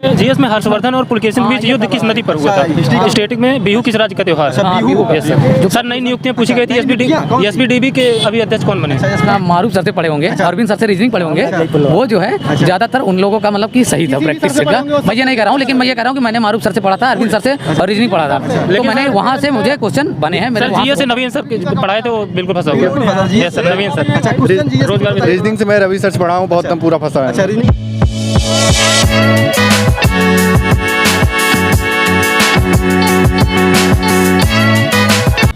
GS में हर्षवर्धन और पुलकेशिन के बीच युद्ध किस नदी पर हुआ था? स्टैटिक में बिहू किस राज्य का त्योहार है? सर नई नियुक्तियां पूछी गई थी एसपीडीबी के अभी अध्यक्ष कौन बने? मारूफ सर से पढ़े होंगे, अरविंद सर से रीजनिंग पढ़े होंगे। वो जो है ज्यादातर उन लोगों का मतलब कि सही था प्रैक्टिस का। मैं ये नहीं कह रहा हूँ, लेकिन मैं ये कह रहा हूँ कि मैंने मारूफ सर से पढ़ा था, अरविंद सर से और रीजनिंग पढ़ा था, तो मैंने वहाँ से मुझे क्वेश्चन बने हैं। जीएस से नवीन सर पढ़ाए थे, वो बिल्कुल फंसा हुआ सर। नवीन सर रोजगार रीजनिंग से मैं रवि सर पढ़ा हूँ, बहुत पूरा फंसा है।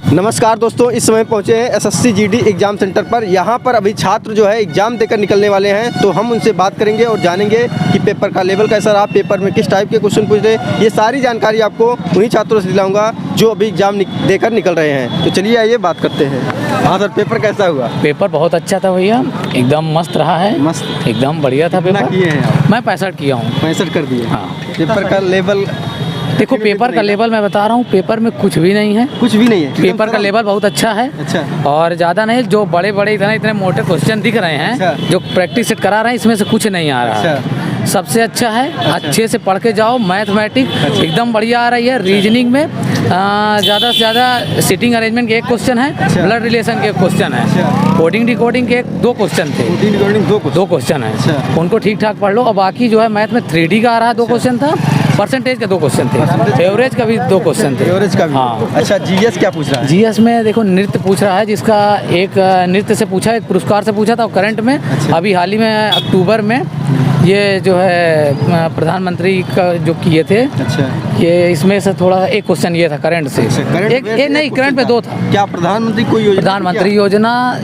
नमस्कार दोस्तों, इस समय पहुंचे हैं एसएससी जीडी एग्जाम सेंटर पर। यहाँ पर अभी छात्र जो है एग्जाम देकर निकलने वाले हैं, तो हम उनसे बात करेंगे और जानेंगे कि पेपर का लेवल कैसा रहा, पेपर में किस टाइप के क्वेश्चन पूछ रहे। ये सारी जानकारी आपको उन्हीं छात्रों से दिलाऊंगा जो अभी एग्जाम देकर निकल रहे हैं। तो चलिए आइए बात करते हैं। हाँ सर, पेपर कैसा हुआ? पेपर बहुत अच्छा था भैया, एकदम मस्त रहा है। मस्त, एकदम बढ़िया था पेपर। किए हैं आप? मैं 65 किया हूँ। 65 कर दिए? हाँ। पेपर का लेवल देखो, पेपर का लेवल मैं बता रहा हूँ, पेपर में कुछ भी नहीं है। कुछ भी नहीं है? पेपर का लेवल बहुत अच्छा है। अच्छा। और ज़्यादा नहीं, जो बड़े बड़े इतने मोटे क्वेश्चन दिख रहे हैं, अच्छा। जो प्रैक्टिस सेट करा रहे हैं, इसमें से कुछ नहीं आ रहा है। सबसे अच्छा है। अच्छे से पढ़ के जाओ। मैथमेटिक्स एकदम बढ़िया आ रही है। रीजनिंग में ज़्यादा से ज़्यादा सिटिंग अरेंजमेंट के एक क्वेश्चन है, ब्लड रिलेशन के एक क्वेश्चन है, कोडिंग डिकोडिंग के 2 क्वेश्चन थे। 2 क्वेश्चन है, उनको ठीक ठाक पढ़ लो। और बाकी जो है मैथ में 3D का आ रहा है, 2 क्वेश्चन था। परसेंटेज के 2 क्वेश्चन थे। एवरेज का भी 2 क्वेश्चन थे। एवरेज का भी? हाँ। अच्छा, जीएस क्या पूछ रहा है? जीएस में देखो नृत्य पूछ रहा है, जिसका एक नृत्य से पूछा, एक पुरस्कार से पूछा था। और करंट में अभी हाल ही में अक्टूबर में ये जो है प्रधानमंत्री का जो किए थे। अच्छा। ये इसमें से थोड़ा एक क्वेश्चन ये था करंट से। एक नहीं, करंट पे 2 था। क्या प्रधानमंत्री कोई योजना? प्रधानमंत्री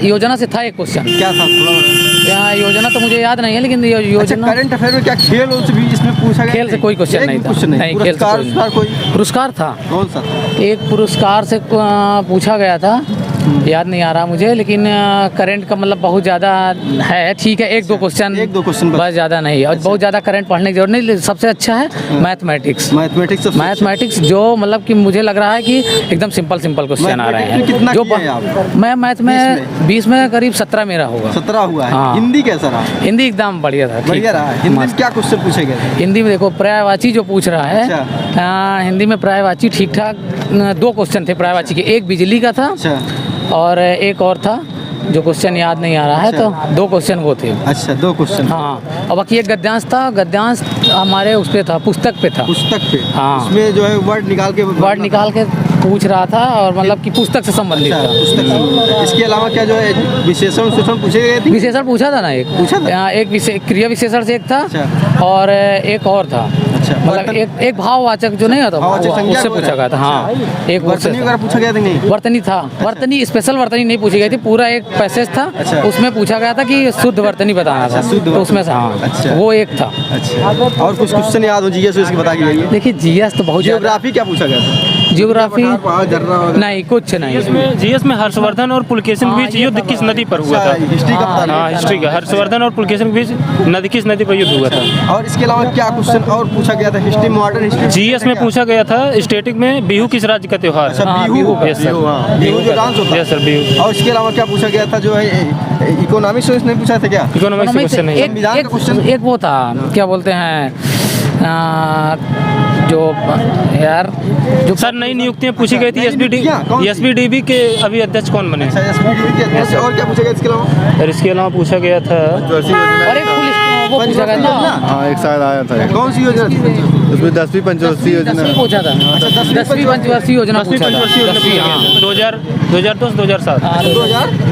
योजना से था एक क्वेश्चन। क्या था? यहाँ योजना तो मुझे याद नहीं है, लेकिन योजना। करंट अफेयर में क्या खेल से भी इसमें पूछा गया? खेल से कोई क्वेश्चन नहीं था। नहीं, पुरस्कार कोई पुरस्कार था। कौन सा था? एक पुरस्कार से पूछा गया था, याद नहीं आ रहा मुझे, लेकिन करंट का मतलब बहुत ज़्यादा है। ठीक है, 1-2 क्वेश्चन बस, ज़्यादा नहीं। और बहुत ज़्यादा करंट पढ़ने की जरूरत नहीं। सबसे अच्छा है मैथमेटिक्स जो मतलब कि मुझे लग रहा है कि एकदम सिंपल क्वेश्चन आ रहे हैं। कितना जो मैं मैथ में 20 में करीब 17 मेरा होगा। 17 हुआ है। हाँ। हिंदी कैसा रहा? हिंदी एकदम बढ़िया था। बढ़िया रहा। हिंदी में क्या क्वेश्चन पूछे गए? हिंदी में देखो पर्यायवाची जो पूछ रहा है। हिंदी में पर्यायवाची ठीक ठाक 2 क्वेश्चन थे पर्यायवाची के। एक बिजली का था और एक और था जो क्वेश्चन याद नहीं आ रहा है। तो 2 क्वेश्चन वो थे। अच्छा, 2 क्वेश्चन। हाँ। और बाकी एक गद्यांश था। गद्यांश हमारे उस पे था, पुस्तक पे था। पुस्तक पे? हाँ। उसमें जो है वर्ड निकाल के पूछ रहा था, और मतलब कि पुस्तक से संबंधित था। इसके अलावा क्या जो है विशेषण पूछे गए थे? विशेषण पूछा था ना, एक क्रिया विशेषण से एक था। और एक और था। मतलब एक भाववाचक जो नहीं होता, उससे पूछा गया था। हाँ, एक पूछा गया था। नहीं, वर्तनी था। वर्तनी स्पेशल वर्तनी नहीं पूछी गई थी, पूरा एक पैसेज था। उसमें पूछा गया था कि शुद्ध वर्तनी बताना था। तो उसमें से हाँ, वो एक था। अच्छा। और कुछ क्वेश्चन याद हो जीएस इसकी बता के? देखिए, जीएस तो बहुत। ज्योग्राफी क्या पूछा गया था? ज्योग्राफी नहीं, कुछ नहीं। इसमें जीएस में हर्षवर्धन और पुलकेशिन के बीच युद्ध किस नदी पर हुआ था? हिस्ट्री का बता। हाँ, हिस्ट्री का। हर्षवर्धन और पुलकेशिन के बीच किस नदी पर युद्ध हुआ था? और इसके अलावा क्या क्वेश्चन और पूछा गया था? History, modern history. जीएस में पूछा गया था स्टैटिक में बिहू किस राज्य का त्योहार है? बिहू जो डांस होता है। सर, बिहू। और इसके अलावा क्या पूछा गया था? जो है इकोनॉमिक्स नहीं पूछा था क्या? इकोनॉमिक्स क्वेश्चन नहीं। एक वो था, क्या बोलते हैं जो यार जो सर नई नियुक्तियां पूछी गई थी एसपीडीबी के अभी अध्यक्ष कौन बने? एसपीडीबी के अध्यक्ष। और क्या पूछा गया इसके अलावा? और इसके अलावा पूछा गया था वो पूछा गया था। हाँ, एक साल आया था। कौन सी योजना थी उसमें? 10वीं पंचवर्षीय योजना पूछा था। 10वीं पंचवर्षीय योजना पूछा था। 2002 से 2007।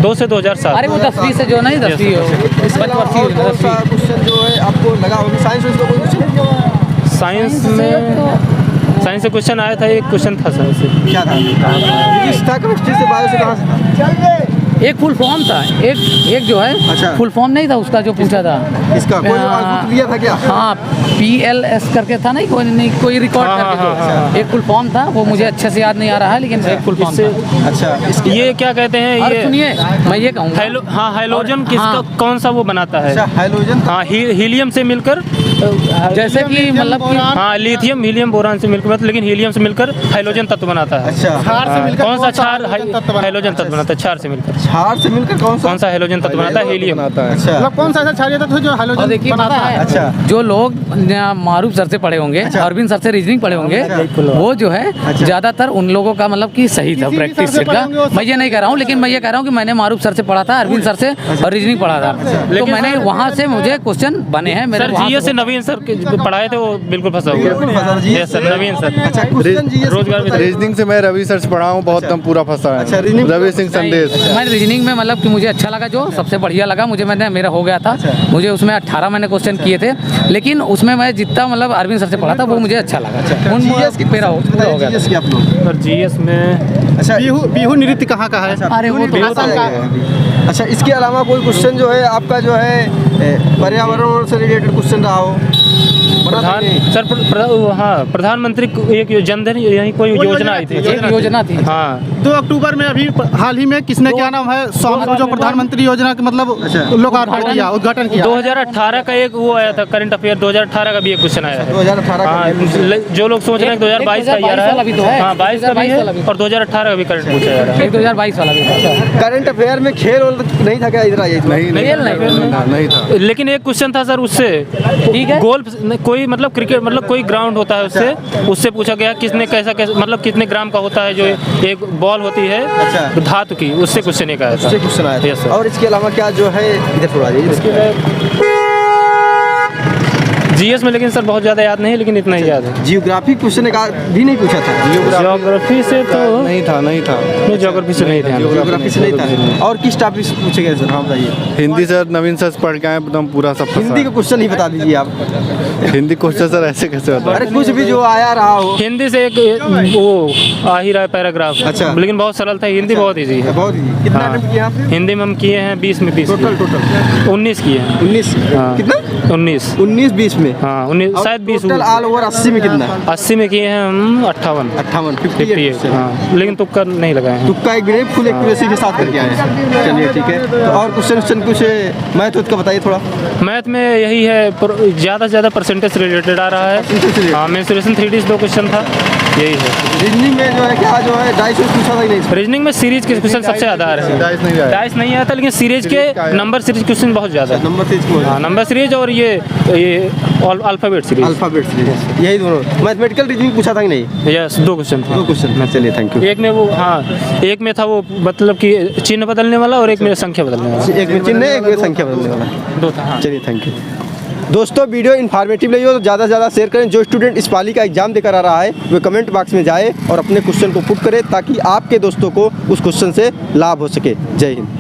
2 से 2007। अरे वो 10वीं से जो नहीं, 10वीं पंचवर्षीय योजना। क्वेश्चन जो है आपको लगा होगा साइंस में साइंस से क्वेश्चन आया था। एक क्वेश्चन था साइंस से। क्या था? केमिस्ट्री से, बायो से, कहाँ से? एक फुल फॉर्म था। एक जो है। अच्छा। फुल फॉर्म नहीं था उसका जो पूछा था। इसका कोई लिया था क्या? हाँ, PLS करके था। कोई रिकॉर्ड करके। एक फुल फॉर्म था, वो मुझे अच्छे से याद नहीं आ रहा है, लेकिन एक फुल फॉर्म था। अच्छा। ये क्या कहते हैं? ये सुनिए, मैं ये कहूँगा। हाइलोजन किसका कौन सा वो बनाता है? हाइलोजन। हाँ, हीलियम से मिलकर जैसे कि मतलब कि हाँ, लिथियम हीलियम बोरान से मिलकर, लेकिन हीलियम से मिलकर हाइड्रोजन तत्व बनाता है। अच्छा, हाँ, कौन सा क्षार हाइड्रोजन तत्व बनाता है? क्षार से मिलकर, क्षार से मिलकर कौन सा हाइड्रोजन तत्व बनाता है? हीलियम बनाता है। अच्छा, मतलब कौन सा ऐसा क्षारीय तत्व है जो और हाइड्रोजन देखिए पता है, अच्छा। जो लोग मारूफ सर से पढ़े होंगे, अरविंद सर से रीजनिंग पढ़े होंगे, वो जो है ज्यादातर उन लोगों का मतलब कि सही था प्रैक्टिस सेट का। मैं ये नहीं कह रहा हूँ, लेकिन मैं ये कह रहा हूँ कि मैंने मारूफ सर से पढ़ा था, अरविंद सर से और रीजनिंग पढ़ा था, तो मैंने वहाँ से मुझे क्वेश्चन बने हैं मेरे। सर जीएस से नवीन सर के जो पढ़ाए थे वो बिल्कुल फंसा हुआ बिल्कुल फंसा है। जी। यस सर, नवीन सर। अच्छा, क्वेश्चन जी रोजगार में रीजनिंग से मैं रवि सर से पढ़ा हूँ, बहुत दम पूरा फंसा अच्छा, है। रीजनिंग रवि सिंह संदेश। मैं रीजनिंग में मतलब कि मुझे अच्छा लगा, जो सबसे बढ़िया लगा मुझे, मैंने मेरा हो गया था, मुझे उसमें 18 मैंने क्वेश्चन किए थे, लेकिन उसमें मैं जितना मतलब अरविंद सर से पढ़ा था वो मुझे अच्छा लगा। उन जीएस की मेरा हो गया। जीएस की आप लोग। सर जीएस में अच्छा, बिहू नृत्य कहाँ का है? अरे वो तो आसान का है। अच्छा, इसके अलावा कोई क्वेश्चन जो है आपका जो है पर्यावरण से रिलेटेड क्वेश्चन रहा हो? प्रधान सर हाँ, प्रधानमंत्री एक जनधन यही कोई योजना आई थी। एक योजना थी। हाँ, 2 अक्टूबर में अभी हाल ही में किसने क्या नाम है जो प्रधानमंत्री योजना के मतलब लोकार्पण किया, उद्घाटन किया? 2018 का एक वो आया था, करंट अफेयर 2018 का भी एक क्वेश्चन आया है। 2018 हाँ, जो लोग सोच रहे हैं 2022 का आ रहा है, अभी तो है। हाँ 22 का भी है और 2018 का भी करंट पूछा जा रहा है। एक 2022 वाला भी था। करंट अफेयर में खेल नहीं था क्या इधर आइए? नहीं था। लेकिन एक क्वेश्चन था सर उससे, ठीक है। गोल्फ कोई मतलब क्रिकेट मतलब कोई ग्राउंड होता है, उससे पूछा गया किसने कैसा मतलब कितने ग्राम का होता है जो एक बॉल होती है अच्छा। धातु की, उससे क्वेश्चन एक आया था। उससे क्वेश्चन आया था। Yes, sir। और इसके अलावा क्या जो है इधर थोड़ा जाइए। जीएस में लेकिन सर बहुत ज़्यादा याद नहीं, लेकिन इतना ही याद है। जियोग्राफी क्वेश्चन एक भी नहीं पूछा था? ज्योग्राफी से तो नहीं था। ज्योग्राफी से नहीं ध्यान। जियोग्राफी से नहीं था। और किस टॉपिक से पूछे गए सर? हाँ बताइए। हिंदी सर नवीन सर से पढ़ के आए, एकदम पूरा सब फंसा हिंदी का क्वेश्चन ही बता दीजिए आप। है। हिंदी क्वेश्चन सर ऐसे कैसे होता अरे कुछ भी जो आया रहा हो। हिंदी से एक वो आ ही रहा है पैराग्राफ, अच्छा। लेकिन बहुत सरल था। हिंदी बहुत ईजी है। बहुत ही। कितना हाँ। अटेम्प्ट किया आपने? हिंदी में हम किए हैं 20 में 20 टोटल 19 किए हैं। 19 हाँ। कितना? 19 19-20 में। हाँ 19 शायद 20 टोटल ऑल ओवर 80 में कितना? 80 में किए हैं हम 58 58 हाँ, लेकिन तुक्का नहीं लगाए हैं। तुक्का एक भी फुल एक्यूरेसी के साथ करके आए हैं। चलिए ठीक है। तो और क्वेश्चन कुछ मैथ का बताइए थोड़ा। मैथ में यही है, ज़्यादा से ज़्यादा परसेंटेज से रिलेटेड आ रहा है। हाँ, मेंसुरेशन 3D 2 क्वेश्चन था, यही है। रीजनिंग में जो है क्या जो है डाइस पूछा था कि नहीं? रीजनिंग में सीरीज के क्वेश्चन सबसे ज़्यादा आ रहे हैं। डाइस नहीं आता, लेकिन सीरीज के नंबर सीरीज क्वेश्चन बहुत ज़्यादा है। नंबर सीरीज को हाँ, नंबर सीरीज और ये अल्फ़ाबेट सीरीज। अल्फाबेट सीरीज, यही दोनों। मैथमेटिकल रीजनिंग पूछा था कि नहीं? यस, 2 क्वेश्चन थे। 2 क्वेश्चन। चलिए थैंक यू। एक में वो हाँ, एक में था वो मतलब कि चिन्ह बदलने वाला, और एक में संख्या बदलने वाला। एक में चिन्ह एक में संख्या बदलने वाला। 2 था। हाँ। चलिए थैंक यू। दोस्तों वीडियो इन्फॉर्मेटिव लगी हो तो ज़्यादा से ज़्यादा शेयर करें। जो स्टूडेंट इस पाली का एग्जाम देकर आ रहा है वो कमेंट बॉक्स में जाए और अपने क्वेश्चन को पुट करे, ताकि आपके दोस्तों को उस क्वेश्चन से लाभ हो सके। जय हिंद।